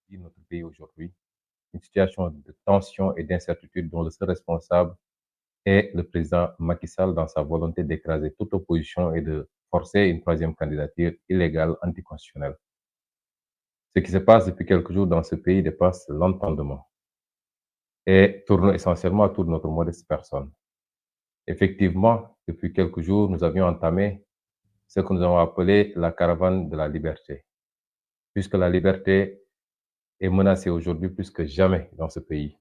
Notre pays aujourd'hui, une situation de tension et d'incertitude dont le seul responsable est le président Macky Sall dans sa volonté d'écraser toute opposition et de forcer une troisième candidature illégale, anticonstitutionnelle. Ce qui se passe depuis quelques jours dans ce pays dépasse l'entendement et tourne essentiellement autour de notre modeste personne. Effectivement, depuis quelques jours, nous avions entamé ce que nous avons appelé la caravane de la liberté, puisque la liberté est menacée aujourd'hui plus que jamais dans ce pays,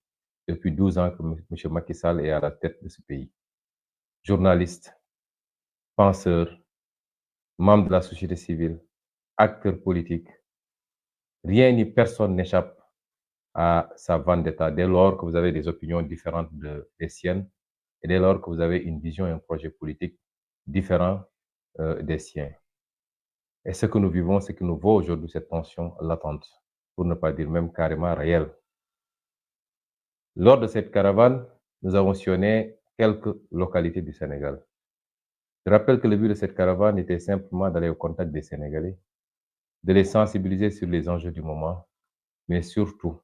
depuis 12 ans que M. Macky Sall est à la tête de ce pays. Journalistes, penseurs, membres de la société civile, acteurs politiques, rien ni personne n'échappe à sa vendetta dès lors que vous avez des opinions différentes des siennes et dès lors que vous avez une vision et un projet politique différent des siens. Et ce que nous vivons, c'est que nous voyons aujourd'hui cette tension latente, pour ne pas dire même carrément réelle. Lors de cette caravane, nous avons sillonné quelques localités du Sénégal. Je rappelle que le but de cette caravane était simplement d'aller au contact des Sénégalais, de les sensibiliser sur les enjeux du moment, mais surtout,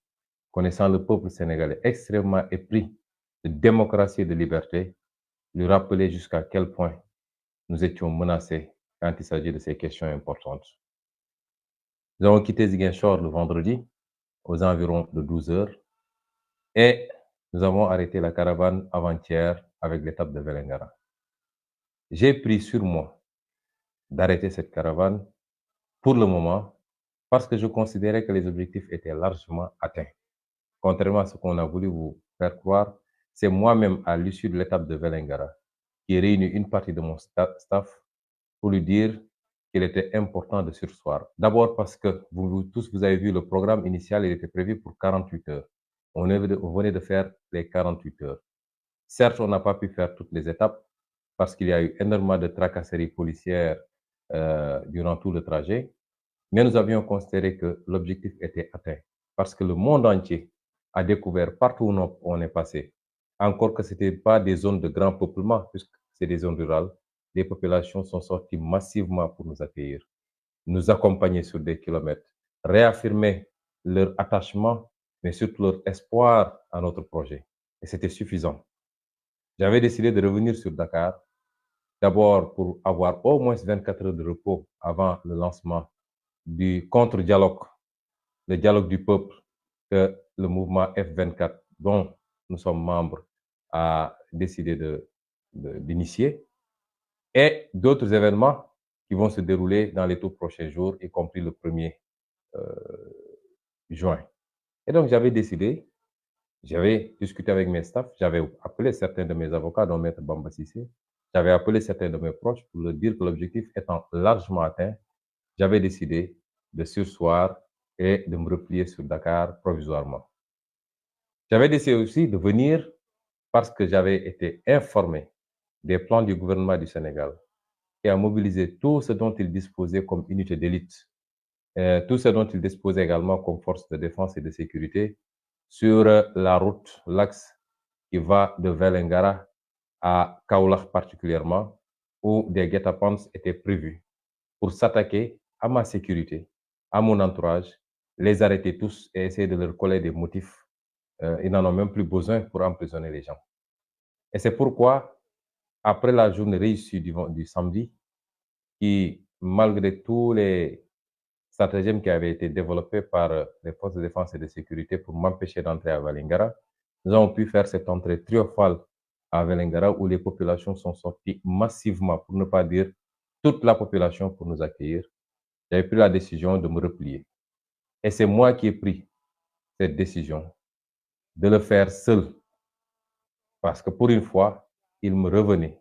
connaissant le peuple sénégalais extrêmement épris de démocratie et de liberté, lui rappeler jusqu'à quel point nous étions menacés quand il s'agit de ces questions importantes. Nous avons quitté Ziguinchor le vendredi aux environs de 12 heures et nous avons arrêté la caravane avant-hier avec l'étape de Vélingara. J'ai pris sur moi d'arrêter cette caravane pour le moment parce que je considérais que les objectifs étaient largement atteints. Contrairement à ce qu'on a voulu vous faire croire, c'est moi-même, à l'issue de l'étape de Vélingara, qui ai réuni une partie de mon staff pour lui dire qu'il était important de surseoir. D'abord parce que vous tous, vous avez vu le programme initial, il était prévu pour 48 heures. On venait de faire les 48 heures. Certes, on n'a pas pu faire toutes les étapes parce qu'il y a eu énormément de tracasseries policières durant tout le trajet, mais nous avions considéré que l'objectif était atteint parce que le monde entier a découvert partout où on est passé, encore que ce n'était pas des zones de grand peuplement, puisque c'est des zones rurales, les populations sont sorties massivement pour nous accueillir, nous accompagner sur des kilomètres, réaffirmer leur attachement, mais surtout leur espoir à notre projet. Et c'était suffisant. J'avais décidé de revenir sur Dakar, d'abord pour avoir au moins 24 heures de repos avant le lancement du contre-dialogue, le dialogue du peuple que le mouvement F24, dont nous sommes membres, a décidé d'initier, et d'autres événements qui vont se dérouler dans les tout prochains jours, y compris le 1er juin. Et donc, j'avais décidé, j'avais discuté avec mes staffs, j'avais appelé certains de mes avocats, dont Maître Bamba Sissé, j'avais appelé certains de mes proches pour leur dire que l'objectif étant largement atteint, j'avais décidé de surseoir et de me replier sur Dakar provisoirement. J'avais décidé aussi de venir parce que j'avais été informé des plans du gouvernement du Sénégal et à mobiliser tout ce dont il disposait comme unité d'élite, tout ce dont il disposait également comme force de défense et de sécurité sur la route, l'axe qui va de Vélingara à Kaolack particulièrement, où des guet-apens étaient prévus pour s'attaquer à ma sécurité, à mon entourage, les arrêter tous et essayer de leur coller des motifs. Ils n'en ont même plus besoin pour emprisonner les gens. Et c'est pourquoi, après la journée réussie du samedi, qui, malgré tous les stratagèmes qui avaient été développés par les forces de défense et de sécurité pour m'empêcher d'entrer à Vélingara, nous avons pu faire cette entrée triomphale à Vélingara où les populations sont sorties massivement, pour ne pas dire toute la population, pour nous accueillir. J'avais pris la décision de me replier. Et c'est moi qui ai pris cette décision de le faire seul. Parce que pour une fois, il me revenait,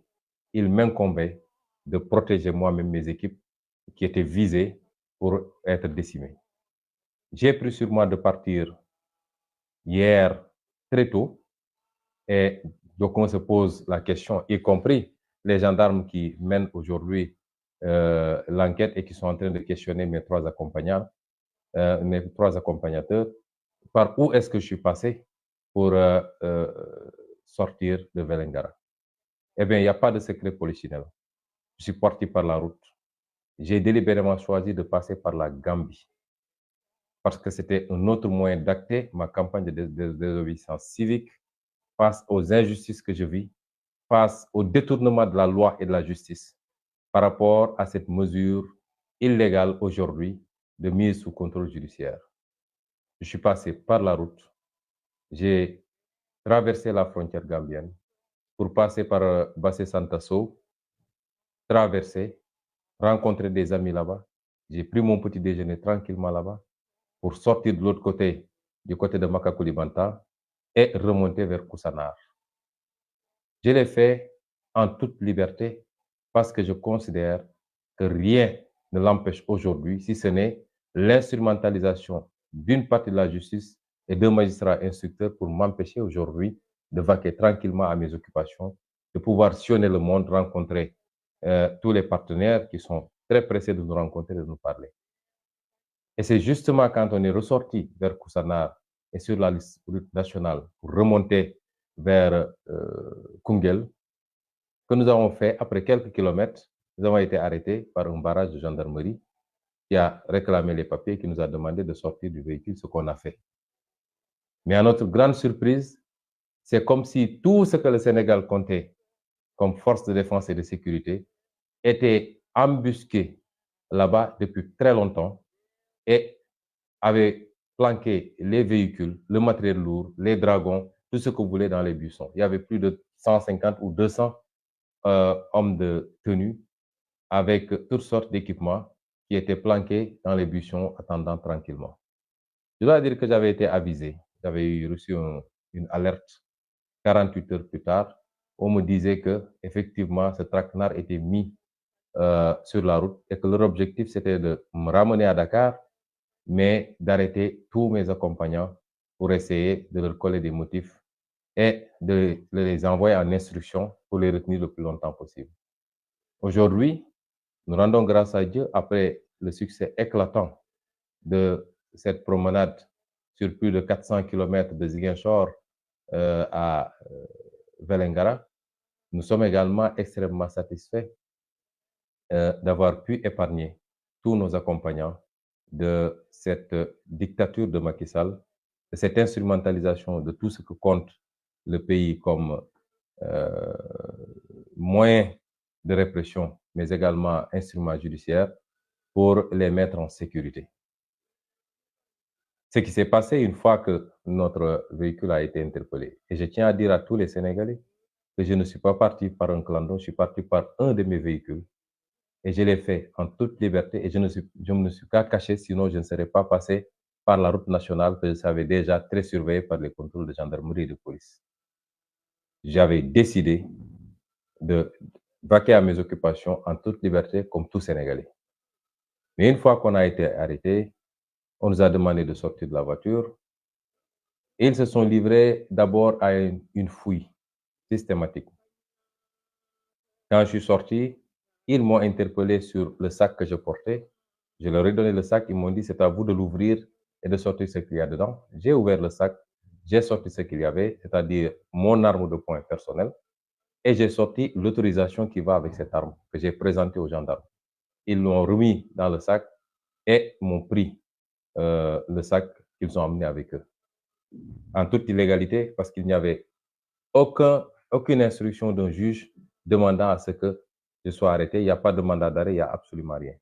il m'incombait de protéger moi-même mes équipes qui étaient visées pour être décimées. J'ai pris sur moi de partir hier très tôt et donc on se pose la question, y compris les gendarmes qui mènent aujourd'hui l'enquête et qui sont en train de questionner mes trois accompagnateurs, par où est-ce que je suis passé pour sortir de Vélingara. Eh bien, il n'y a pas de secret polichinelle. Je suis parti par la route. j'ai délibérément choisi de passer par la Gambie parce que c'était un autre moyen d'acter ma campagne de désobéissance civique face aux injustices que je vis, face au détournement de la loi et de la justice par rapport à cette mesure illégale aujourd'hui de mise sous contrôle judiciaire. Je suis passé par la route, j'ai traversé la frontière gambienne pour passer par Bassé Santasso, traverser, rencontrer des amis là-bas. J'ai pris mon petit déjeuner tranquillement là-bas pour sortir de l'autre côté, du côté de Makacoulibantang et remonter vers Koussanar. Je l'ai fait en toute liberté parce que je considère que rien ne l'empêche aujourd'hui, si ce n'est l'instrumentalisation d'une partie de la justice et d'un magistrat instructeur pour m'empêcher aujourd'hui de vaquer tranquillement à mes occupations, de pouvoir sillonner le monde, rencontrer tous les partenaires qui sont très pressés de nous rencontrer, de nous parler. Et c'est justement quand on est ressorti vers Koussanar et sur la liste nationale pour remonter vers Koungheul que nous avons fait, après quelques kilomètres, nous avons été arrêtés par un barrage de gendarmerie qui a réclamé les papiers et qui nous a demandé de sortir du véhicule, ce qu'on a fait. Mais à notre grande surprise, c'est comme si tout ce que le Sénégal comptait comme force de défense et de sécurité était embusqué là-bas depuis très longtemps et avait planqué les véhicules, le matériel lourd, les dragons, tout ce que vous voulez dans les buissons. Il y avait plus de 150 ou 200 hommes de tenue avec toutes sortes d'équipements qui étaient planqués dans les buissons attendant tranquillement. Je dois dire que j'avais été avisé. J'avais reçu une alerte 48 heures plus tard. On me disait que effectivement ce traquenard était mis sur la route et que leur objectif c'était de me ramener à Dakar, mais d'arrêter tous mes accompagnants pour essayer de leur coller des motifs et de les envoyer en instruction pour les retenir le plus longtemps possible. Aujourd'hui, nous rendons grâce à Dieu après le succès éclatant de cette promenade sur plus de 400 km de Ziguinchor à Vélingara. Nous sommes également extrêmement satisfaits d'avoir pu épargner tous nos accompagnants de cette dictature de Macky Sall, de cette instrumentalisation de tout ce que compte le pays comme moyen de répression, mais également instrument judiciaire pour les mettre en sécurité. Ce qui s'est passé une fois que notre véhicule a été interpellé. Et je tiens à dire à tous les Sénégalais que je ne suis pas parti par un clando, je suis parti par un de mes véhicules. Et je l'ai fait en toute liberté et je ne me suis pas caché, sinon je ne serais pas passé par la route nationale que je savais déjà très surveillée par les contrôles de gendarmerie et de police. J'avais décidé de vaquer à mes occupations en toute liberté comme tout Sénégalais. Mais une fois qu'on a été arrêté, on nous a demandé de sortir de la voiture. Et ils se sont livrés d'abord à une fouille systématique. Quand je suis sorti, ils m'ont interpellé sur le sac que je portais. Je leur ai donné le sac, ils m'ont dit c'est à vous de l'ouvrir et de sortir ce qu'il y a dedans. J'ai ouvert le sac, j'ai sorti ce qu'il y avait, c'est-à-dire mon arme de poing personnelle, et j'ai sorti l'autorisation qui va avec cette arme que j'ai présentée aux gendarmes. Ils l'ont remis dans le sac et m'ont pris le sac qu'ils ont emmené avec eux. En toute illégalité, parce qu'il n'y avait aucune instruction d'un juge demandant à ce que je sois arrêté. Il n'y a pas de mandat d'arrêt, il n'y a absolument rien.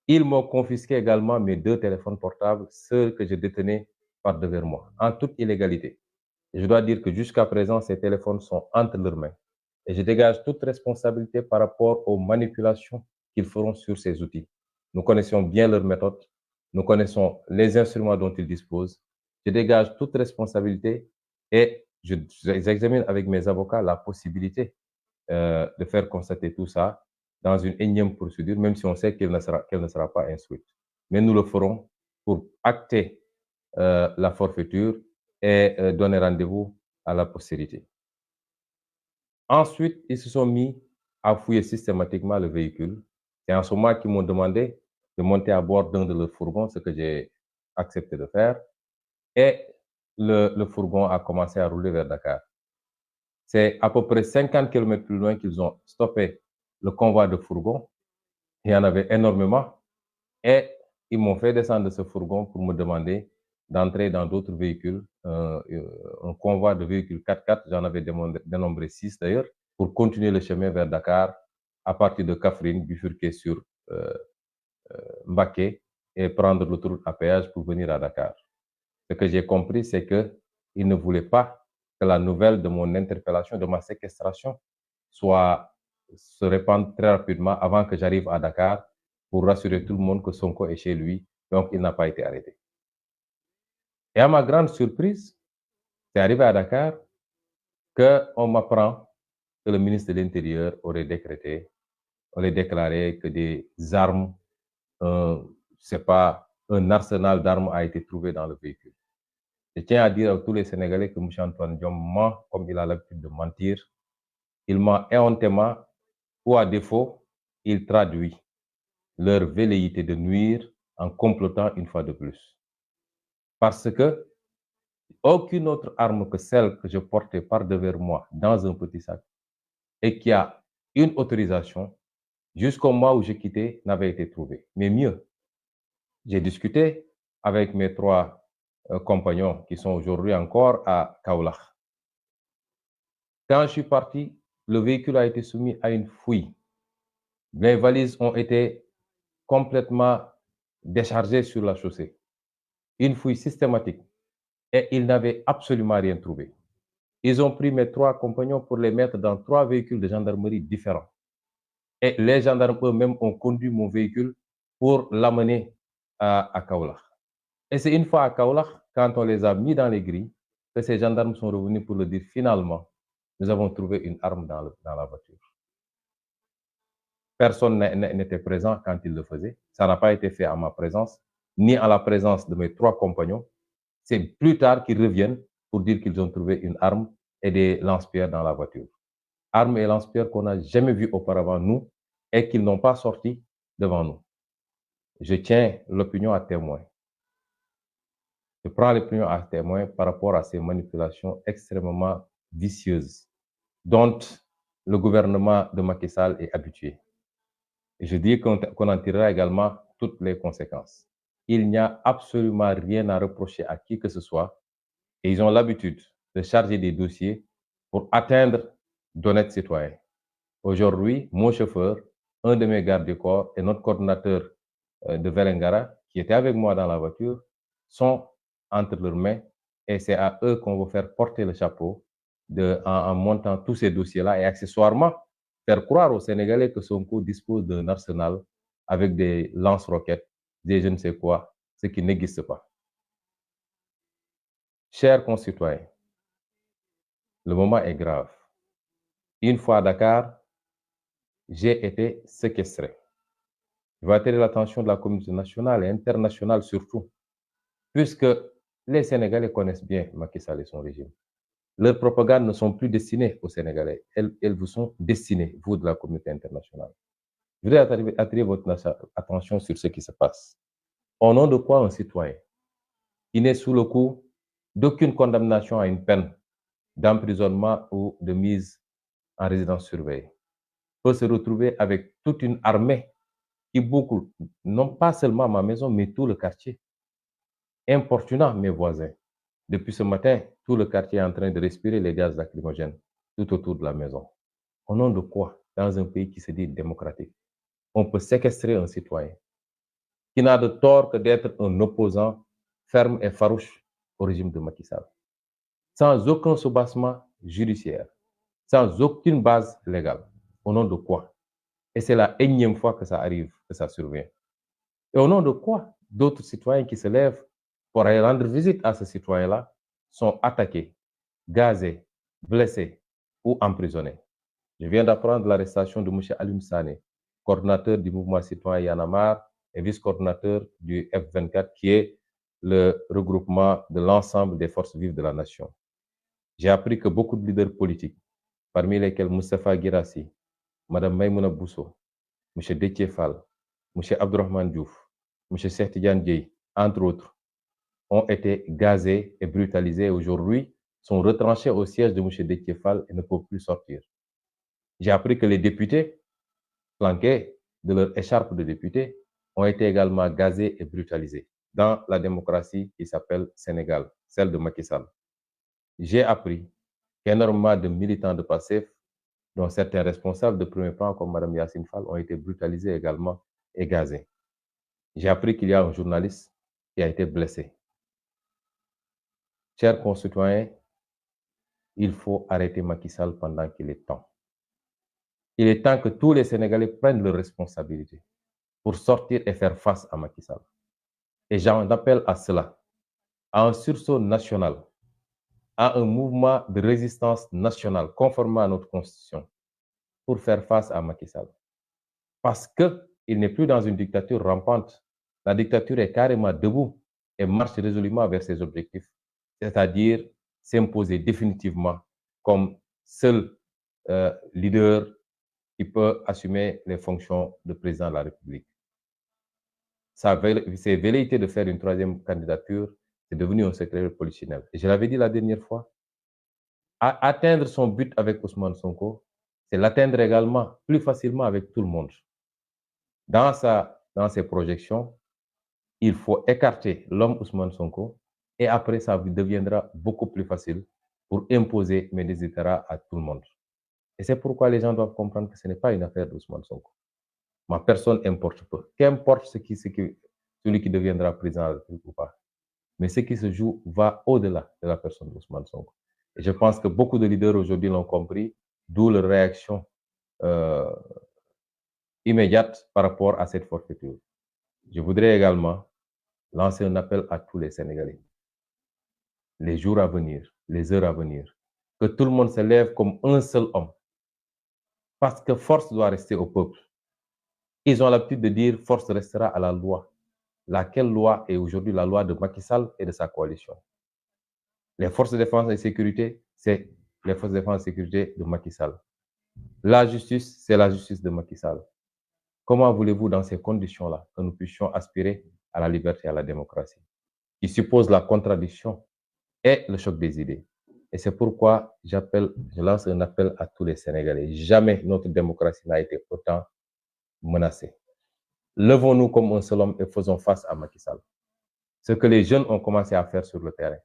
Ils m'ont confisqué également mes 2 téléphones portables, ceux que je détenais par devers moi, en toute illégalité. Et je dois dire que jusqu'à présent, ces téléphones sont entre leurs mains. Et je dégage toute responsabilité par rapport aux manipulations qu'ils feront sur ces outils. Nous connaissons bien leurs méthodes, nous connaissons les instruments dont ils disposent. Je dégage toute responsabilité et j'examine avec mes avocats la possibilité de faire constater tout ça dans une énième procédure, même si on sait qu'elle ne sera pas instruite. Mais nous le ferons pour acter la forfaiture et donner rendez-vous à la postérité. Ensuite, ils se sont mis à fouiller systématiquement le véhicule. C'est en ce moment qu'ils m'ont demandé de monter à bord d'un de leurs fourgons, ce que j'ai accepté de faire. Et le fourgon a commencé à rouler vers Dakar. C'est à peu près 50 km plus loin qu'ils ont stoppé le convoi de fourgons Il y en avait énormément et ils m'ont fait descendre de ce fourgon pour me demander d'entrer dans d'autres véhicules, un convoi de véhicules 4x4, j'en avais dénombré 6 d'ailleurs, pour continuer le chemin vers Dakar à partir de Kaffrine, bifurquer sur Mbacké et prendre l'autoroute à péage pour venir à Dakar. Ce que j'ai compris, c'est qu'ils ne voulaient pas que la nouvelle de mon interpellation, de ma séquestration, se répande très rapidement avant que j'arrive à Dakar pour rassurer tout le monde que Sonko est chez lui, donc il n'a pas été arrêté. Et à ma grande surprise, c'est arrivé à Dakar qu'on m'apprend que le ministre de l'Intérieur aurait déclaré que des armes, c'est pas un arsenal d'armes a été trouvé dans le véhicule. Je tiens à dire à tous les Sénégalais que M. Antoine Diome ment comme il a l'habitude de mentir. Il ment éhontément ou à défaut, il traduit leur velléité de nuire en complotant une fois de plus. Parce que aucune autre arme que celle que je portais par devers moi dans un petit sac et qui a une autorisation jusqu'au mois où j'ai quitté n'avait été trouvée. Mais mieux, j'ai discuté avec mes 3 compagnons qui sont aujourd'hui encore à Kaolack. Quand je suis parti, le véhicule a été soumis à une fouille. Les valises ont été complètement déchargées sur la chaussée. Une fouille systématique. Et ils n'avaient absolument rien trouvé. Ils ont pris mes 3 compagnons pour les mettre dans 3 véhicules de gendarmerie différents. Et les gendarmes eux-mêmes ont conduit mon véhicule pour l'amener à Kaolack. Et c'est une fois à Kaolack, quand on les a mis dans les grilles, que ces gendarmes sont revenus pour le dire finalement, nous avons trouvé une arme dans la voiture. Personne n'était présent quand ils le faisaient. Ça n'a pas été fait à ma présence, ni à la présence de mes 3 compagnons. C'est plus tard qu'ils reviennent pour dire qu'ils ont trouvé une arme et des lance-pierres dans la voiture. Armes et lance-pierres qu'on n'a jamais vues auparavant, nous, et qu'ils n'ont pas sorti devant nous. Je tiens l'opinion à témoin. Je prends l'opinion à témoin par rapport à ces manipulations extrêmement vicieuses dont le gouvernement de Macky Sall est habitué. Et je dis qu'on en tirera également toutes les conséquences. Il n'y a absolument rien à reprocher à qui que ce soit et ils ont l'habitude de charger des dossiers pour atteindre d'honnêtes citoyens. Aujourd'hui, mon chauffeur, un de mes gardes du corps et notre coordinateur de Vélingara, qui était avec moi dans la voiture, sont entre leurs mains et c'est à eux qu'on va faire porter le chapeau en montant tous ces dossiers-là et accessoirement faire croire aux Sénégalais que Sonko dispose d'un arsenal avec des lance-roquettes, des je ne sais quoi, ce qui n'existe pas. Chers concitoyens, le moment est grave. Une fois à Dakar, j'ai été séquestré. Je vais attirer l'attention de la communauté nationale et internationale surtout, puisque les Sénégalais connaissent bien Macky Sall et son régime. Leurs propagandes ne sont plus destinées aux Sénégalais, elles vous sont destinées, vous de la communauté internationale. Je voudrais attirer votre attention sur ce qui se passe. Au nom de quoi un citoyen qui n'est sous le coup d'aucune condamnation à une peine d'emprisonnement ou de mise en résidence surveillée peut se retrouver avec toute une armée qui boucle non pas seulement ma maison, mais tout le quartier, importunant mes voisins. Depuis ce matin, tout le quartier est en train de respirer les gaz lacrymogènes tout autour de la maison. Au nom de quoi, dans un pays qui se dit démocratique, on peut séquestrer un citoyen qui n'a de tort que d'être un opposant ferme et farouche au régime de Macky Sall, sans aucun soubassement judiciaire, sans aucune base légale. Au nom de quoi? Et c'est la énième fois que ça arrive, que ça survient. Et au nom de quoi d'autres citoyens qui se lèvent pour aller rendre visite à ce citoyen-là sont attaqués, gazés, blessés ou emprisonnés. Je viens d'apprendre l'arrestation de M. Alioune Sané, coordinateur du mouvement citoyen Y en a marre et vice-coordinateur du F24, qui est le regroupement de l'ensemble des forces vives de la nation. J'ai appris que beaucoup de leaders politiques, parmi lesquels Moustapha Guirassy, Mme Maïmouna Bousso, M. Déthié Fall, M. Abdourahmane Diouf, M. Cheikh Tidiane Dièye, entre autres, ont été gazés et brutalisés et aujourd'hui sont retranchés au siège de M. Déthié Fall et ne peuvent plus sortir. J'ai appris que les députés, flanqués de leur écharpe de député ont été également gazés et brutalisés dans la démocratie qui s'appelle Sénégal, celle de Macky Sall. J'ai appris qu'énormément de militants de PASTEF, dont certains responsables de premier plan comme Mme Yassine Fall, ont été brutalisés également et gazés. J'ai appris qu'il y a un journaliste qui a été blessé. Chers concitoyens, il faut arrêter Macky Sall pendant qu'il est temps. Il est temps que tous les Sénégalais prennent leurs responsabilités pour sortir et faire face à Macky Sall. Et j'en appelle à cela, à un sursaut national, à un mouvement de résistance nationale conformément à notre constitution pour faire face à Macky Sall. Parce qu'il n'est plus dans une dictature rampante. La dictature est carrément debout et marche résolument vers ses objectifs, c'est-à-dire s'imposer définitivement comme seul leader qui peut assumer les fonctions de président de la République. Ses velléités de faire une troisième candidature, c'est devenu un secret polichinelle. Et je l'avais dit la dernière fois, atteindre son but avec Ousmane Sonko, c'est l'atteindre également plus facilement avec tout le monde. Dans ses projections, il faut écarter l'homme Ousmane Sonko et après, ça deviendra beaucoup plus facile pour imposer mes desiderata à tout le monde. Et c'est pourquoi les gens doivent comprendre que ce n'est pas une affaire d'Ousmane Sonko. Ma personne importe peu. Qu'importe celui qui deviendra président de la République ou pas. Mais ce qui se joue va au-delà de la personne d'Ousmane Sonko. Et je pense que beaucoup de leaders aujourd'hui l'ont compris, d'où leur réaction immédiate par rapport à cette forfaiture. Je voudrais également lancer un appel à tous les Sénégalais. Les jours à venir, les heures à venir, que tout le monde se lève comme un seul homme. Parce que force doit rester au peuple. Ils ont l'habitude de dire force restera à la loi. Laquelle loi est aujourd'hui la loi de Macky Sall et de sa coalition? Les forces de défense et sécurité, c'est les forces de défense et sécurité de Macky Sall. La justice, c'est la justice de Macky Sall. Comment voulez-vous, dans ces conditions-là, que nous puissions aspirer à la liberté et à la démocratie, qui suppose la contradiction et le choc des idées? Et c'est pourquoi je lance un appel à tous les Sénégalais. Jamais notre démocratie n'a été autant menacée. Levons-nous comme un seul homme et faisons face à Macky Sall. Ce que les jeunes ont commencé à faire sur le terrain.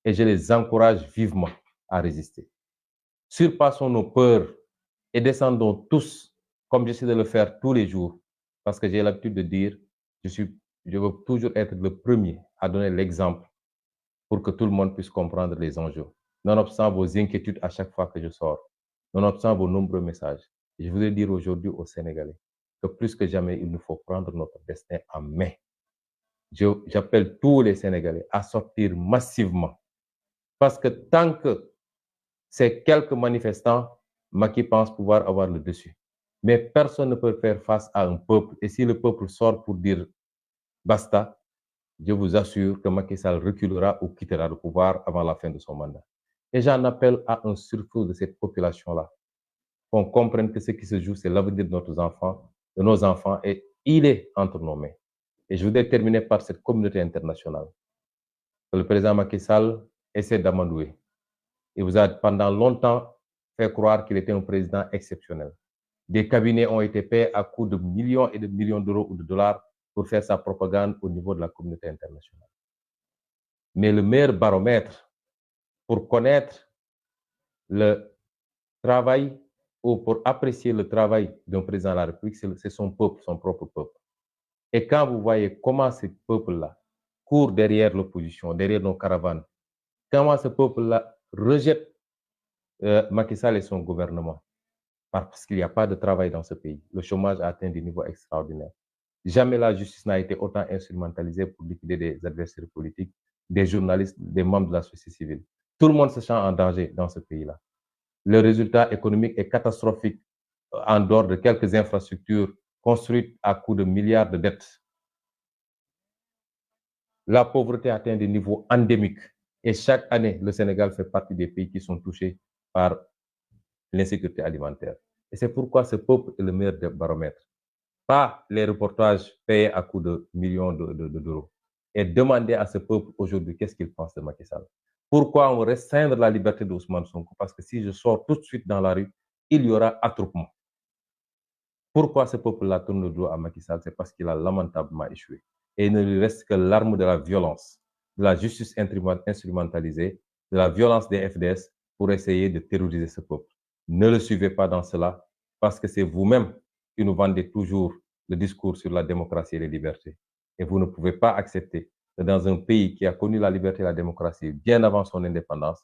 Et je les encourage vivement à résister. Surpassons nos peurs et descendons tous, comme j'essaie de le faire tous les jours, parce que j'ai l'habitude de dire, je veux toujours être le premier à donner l'exemple pour que tout le monde puisse comprendre les enjeux. Nonobstant vos inquiétudes à chaque fois que je sors, nonobstant vos nombreux messages, je voudrais dire aujourd'hui aux Sénégalais que plus que jamais, il nous faut prendre notre destin en main. J'appelle tous les Sénégalais à sortir massivement. Parce que tant que c'est quelques manifestants, Macky pense pouvoir avoir le dessus. Mais personne ne peut faire face à un peuple. Et si le peuple sort pour dire basta, je vous assure que Macky Sall reculera ou quittera le pouvoir avant la fin de son mandat. Et j'en appelle à un sursaut de cette population-là. Qu'on comprenne que ce qui se joue, c'est l'avenir de nos enfants, et il est entre nos mains. Et je voudrais terminer par cette communauté internationale. Le président Macky Sall essaie d'amadouer. Il vous a pendant longtemps fait croire qu'il était un président exceptionnel. Des cabinets ont été payés à coups de millions et de millions d'euros ou de dollars pour faire sa propagande au niveau de la communauté internationale. Mais le meilleur baromètre pour connaître le travail ou pour apprécier le travail d'un président de la République, c'est son peuple, son propre peuple. Et quand vous voyez comment ce peuple-là court derrière l'opposition, derrière nos caravanes, comment ce peuple-là rejette Macky Sall et son gouvernement, parce qu'il n'y a pas de travail dans ce pays. Le chômage a atteint des niveaux extraordinaires. Jamais la justice n'a été autant instrumentalisée pour liquider des adversaires politiques, des journalistes, des membres de la société civile. Tout le monde se sent en danger dans ce pays-là. Le résultat économique est catastrophique en dehors de quelques infrastructures construites à coût de milliards de dettes. La pauvreté atteint des niveaux endémiques et chaque année, le Sénégal fait partie des pays qui sont touchés par l'insécurité alimentaire. Et c'est pourquoi ce peuple est le meilleur baromètre. Pas les reportages payés à coups de millions d'euros. Et demander à ce peuple aujourd'hui qu'est-ce qu'il pense de Macky Sall. Pourquoi on restreindre la liberté d'Ousmane Sonko? Parce que si je sors tout de suite dans la rue, il y aura attroupement. Pourquoi ce peuple-là tourne le dos à Macky Sall? C'est parce qu'il a lamentablement échoué. Et il ne lui reste que l'arme de la violence, de la justice instrumentalisée, de la violence des FDS pour essayer de terroriser ce peuple. Ne le suivez pas dans cela, parce que c'est vous-même qui nous vendez toujours le discours sur la démocratie et les libertés. Et vous ne pouvez pas accepter que dans un pays qui a connu la liberté et la démocratie bien avant son indépendance,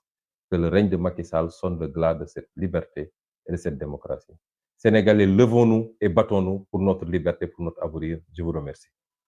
que le règne de Macky Sall sonne le glas de cette liberté et de cette démocratie. Sénégalais, levons-nous et battons-nous pour notre liberté, pour notre avenir. Je vous remercie.